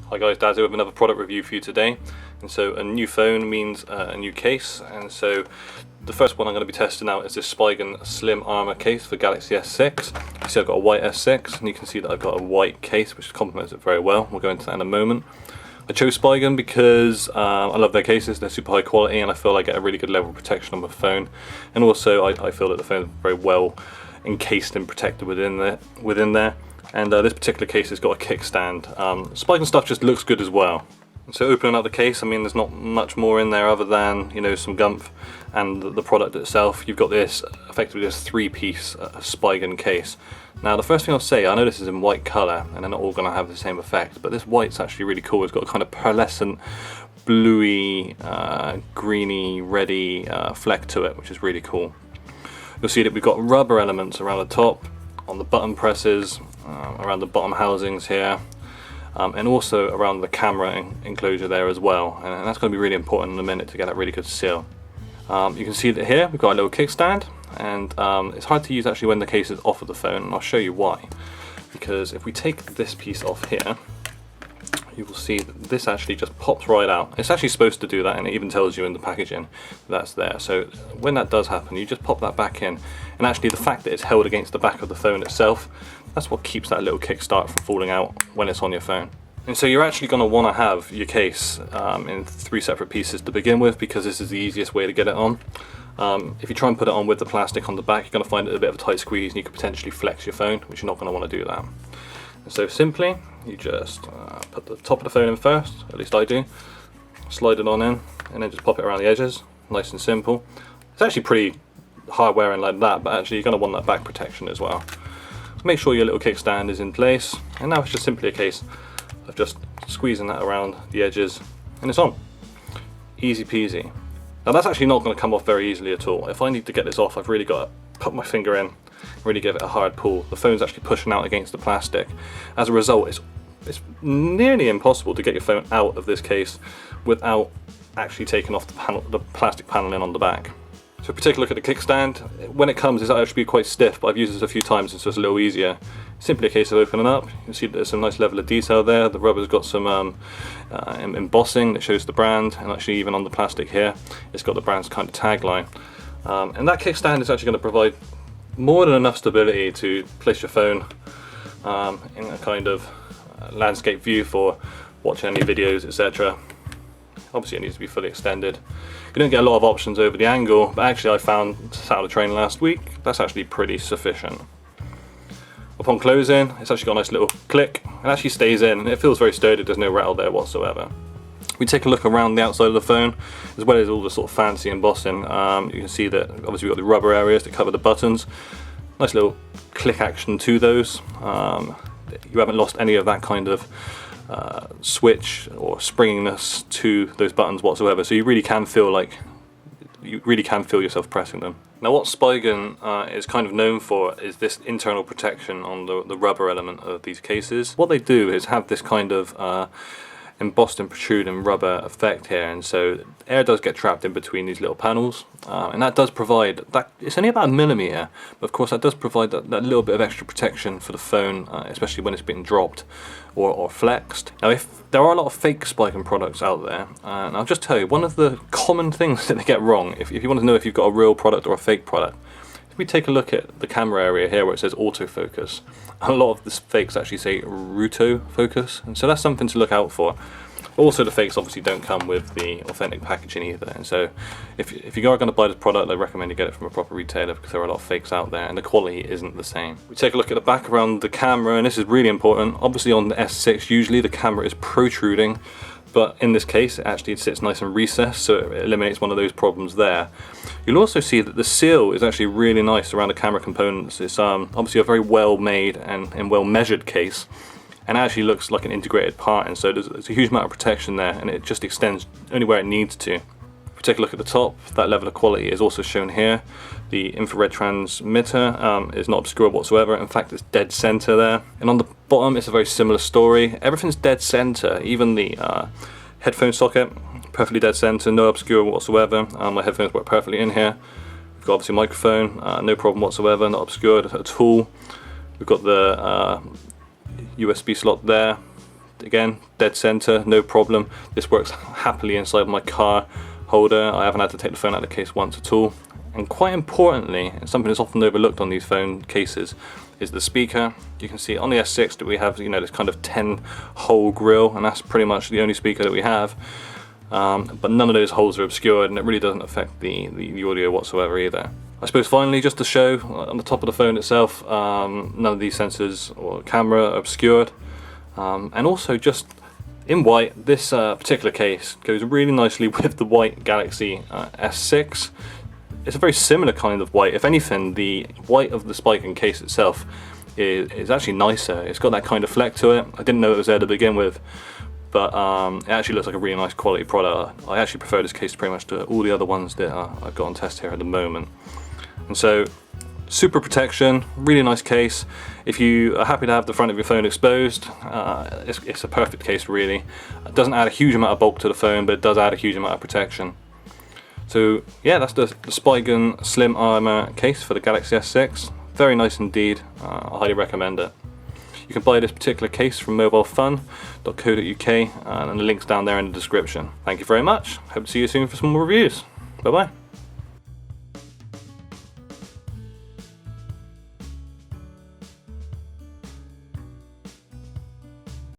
Hi guys, Daz here with another product review for you today. And so a new phone means a new case, and so the first one I'm going to be testing out is this Spigen Slim Armour case for Galaxy S6. You see I've got a white S6 and you can see that I've got a white case which complements it very well. We'll go into that in a moment. I chose Spigen because I love their cases, they're super high quality and I feel I get a really good level of protection on my phone, and also I feel that the phone is very well encased and protected within there. And this particular case has got a kickstand. Spigen stuff just looks good as well. So opening up the case, I mean there's not much more in there other than, you know, some gumph and the product itself. You've got this, effectively this three-piece Spigen case. Now the first thing I'll say, I know this is in white colour and they're not all going to have the same effect, but this white's actually really cool. It's got a kind of pearlescent, bluey, greeny, reddy fleck to it, which is really cool. You'll see that we've got rubber elements around the top, on the button presses, around the bottom housings here, and also around the camera enclosure there as well, and that's going to be really important in a minute to get that really good seal. You can see that here we've got a little kickstand, and it's hard to use actually when the case is off of the phone, and I'll show you why. Because if we take this piece off here, you will see that this actually just pops right out. It's actually supposed to do that, and it even tells you in the packaging that's there. So when that does happen, you just pop that back in, and actually the fact that it's held against the back of the phone itself, that's what keeps that little kickstart from falling out when it's on your phone. And so you're actually going to want to have your case in 3 separate pieces to begin with, because this is the easiest way to get it on. If you try and put it on with the plastic on the back, you're going to find it a bit of a tight squeeze and you could potentially flex your phone, which you're not going to want to do that. And so simply, you just put the top of the phone in first, at least I do, slide it on in, and then just pop it around the edges, nice and simple. It's actually pretty hard wearing like that, but actually you're going to want that back protection as well. So make sure your little kickstand is in place, and now it's just simply a case of just squeezing that around the edges, and it's on. Easy peasy. Now that's actually not going to come off very easily at all. If I need to get this off, I've really got to put my finger in, really give it a hard pull. The phone's actually pushing out against the plastic. As a result, it's nearly impossible to get your phone out of this case without actually taking off the plastic paneling on the back. So if we take a look at the kickstand, when it comes it's actually quite stiff, but I've used this a few times and so it's a little easier. Simply a case of opening up. You can see there's some nice level of detail there. The rubber's got some embossing that shows the brand, and actually even on the plastic here it's got the brand's kind of tagline. And that kickstand is actually going to provide more than enough stability to place your phone in a kind of landscape view for watching any videos, etc. Obviously it needs to be fully extended. You don't get a lot of options over the angle, but actually I found, sat on a train last week, that's actually pretty sufficient. Upon closing, it's actually got a nice little click, it actually stays in, and it feels very sturdy, there's no rattle there whatsoever. We take a look around the outside of the phone, as well as all the sort of fancy embossing. You can see that obviously we've got the rubber areas that cover the buttons. Nice little click action to those. You haven't lost any of that kind of switch or springiness to those buttons whatsoever, so you really can feel yourself pressing them. Now what Spigen is kind of known for is this internal protection on the rubber element of these cases. What they do is have this kind of embossed and protruding rubber effect here, and so air does get trapped in between these little panels, and that does provide that. It's only about 1 millimeter, but of course that does provide that little bit of extra protection for the phone, especially when it's being dropped or flexed. Now if there are a lot of fake Spigen products out there, and I'll just tell you one of the common things that they get wrong, if you want to know if you've got a real product or a fake product, if we take a look at the camera area here where it says autofocus, a lot of the fakes actually say Ruto focus, and so that's something to look out for. Also the fakes obviously don't come with the authentic packaging either, and so if you are going to buy this product, I recommend you get it from a proper retailer, because there are a lot of fakes out there and the quality isn't the same. We take a look at the back around the camera, and this is really important. Obviously on the S6 usually the camera is protruding, but in this case it actually sits nice and recessed, so it eliminates one of those problems there. You'll also see that the seal is actually really nice around the camera components. It's obviously a very well made and well measured case, and actually looks like an integrated part, and so there's a huge amount of protection there, and it just extends only where it needs to. If we take a look at the top, that level of quality is also shown here. The infrared transmitter is not obscure whatsoever, in fact it's dead center there. And on the bottom it's a very similar story. Everything's dead center, even the headphone socket, perfectly dead center, no obscure whatsoever. My headphones work perfectly in here. We've got obviously a microphone, no problem whatsoever, not obscured at all. We've got the USB slot there, again, dead center, no problem. This works happily inside my car holder. I haven't had to take the phone out of the case once at all. And quite importantly, and something that's often overlooked on these phone cases, is the speaker. You can see on the S6 that we have, you know, this kind of 10-hole grill, and that's pretty much the only speaker that we have. But none of those holes are obscured, and it really doesn't affect the audio whatsoever either. I suppose finally, just to show, on the top of the phone itself, none of these sensors or camera are obscured. And also, just in white, this particular case goes really nicely with the white Galaxy S6. It's a very similar kind of white. If anything, the white of the Spigen case itself is actually nicer. It's got that kind of fleck to it. I didn't know it was there to begin with, but it actually looks like a really nice quality product. I actually prefer this case pretty much to all the other ones that I've got on test here at the moment. And so, super protection, really nice case. If you are happy to have the front of your phone exposed, it's a perfect case really. It doesn't add a huge amount of bulk to the phone, but it does add a huge amount of protection. So yeah, that's the Spigen Slim Armour case for the Galaxy S6. Very nice indeed. I highly recommend it. You can buy this particular case from mobilefun.co.uk, and the link's down there in the description. Thank you very much. Hope to see you soon for some more reviews. Bye bye.